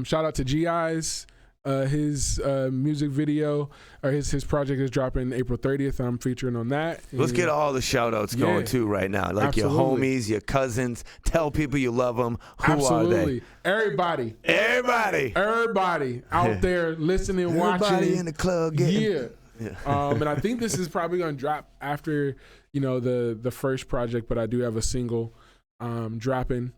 Shout out to G.I.'s. His music video or his project is dropping April 30th. I'm featuring on that. Let's get all the shout outs going too right now. Like Absolutely. your homies, your cousins. Tell people you love them. Who Absolutely. are they? Everybody out there listening, watching. Everybody in the club getting. Yeah. And I think this is probably going to drop after, the first project, but I do have a single dropping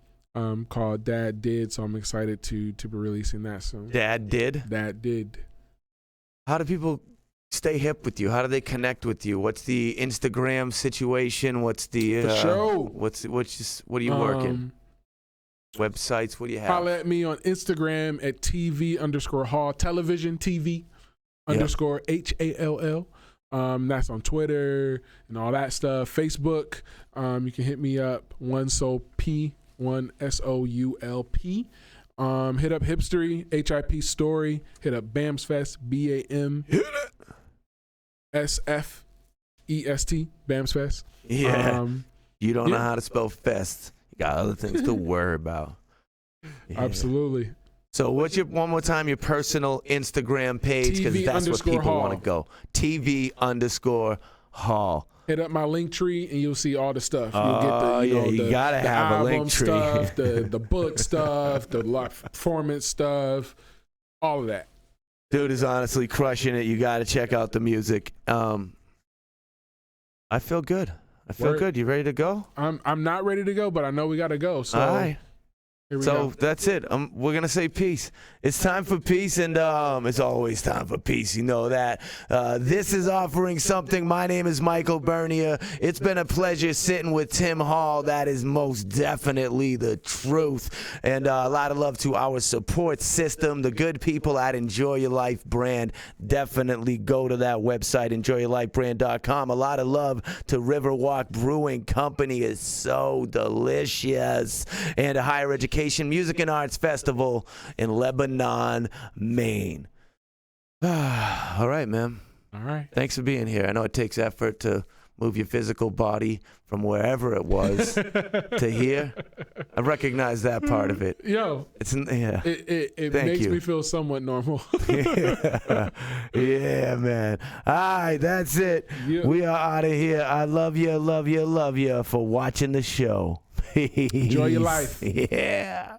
called Dad Did, so I'm excited to be releasing that soon. Dad Did? Dad Did. How do people stay hip with you? How do they connect with you? What's the Instagram situation? What's the show? What are you working? Websites? What do you have? Follow at me on Instagram at TV_Hall, television TV _ HALL. That's on Twitter and all that stuff. Facebook, you can hit me up, OneSoulP. Hit up Hipstory, HIP Story. Hit up BAMSfest, BAMSFEST, BAMSfest. Yeah. You don't know how to spell fest. You got other things to worry about. Yeah. Absolutely. So what's one more time your personal Instagram page? Because that's where people want to go. TV_Hall. Hit up my link tree and you'll see all the stuff. You'll get you gotta have a link tree. Stuff, the book stuff, the live performance stuff, all of that. Dude is honestly crushing it. You gotta check out the music. I feel good. Good. You ready to go? I'm not ready to go, but I know we gotta go. So all right. So that's it. We're going to say peace. It's time for peace, and it's always time for peace. You know that. This is Offering Something. My name is Michael Bernier. It's been a pleasure sitting with Tim Hall. That is most definitely the truth. And a lot of love to our support system, the good people at Enjoy Your Life brand. Definitely go to that website, enjoyyourlifebrand.com. A lot of love to Riverwalk Brewing Company. Is so delicious. And a higher education Music and Arts Festival in Lebanon, Maine. All right, man. All right. Thanks for being here. I know it takes effort to move your physical body from wherever it was to here. I recognize that part of it. Yo, it makes me feel somewhat normal. Yeah, man. All right, that's it. Yeah. We are out of here. I love you for watching the show. Enjoy your life. Yeah.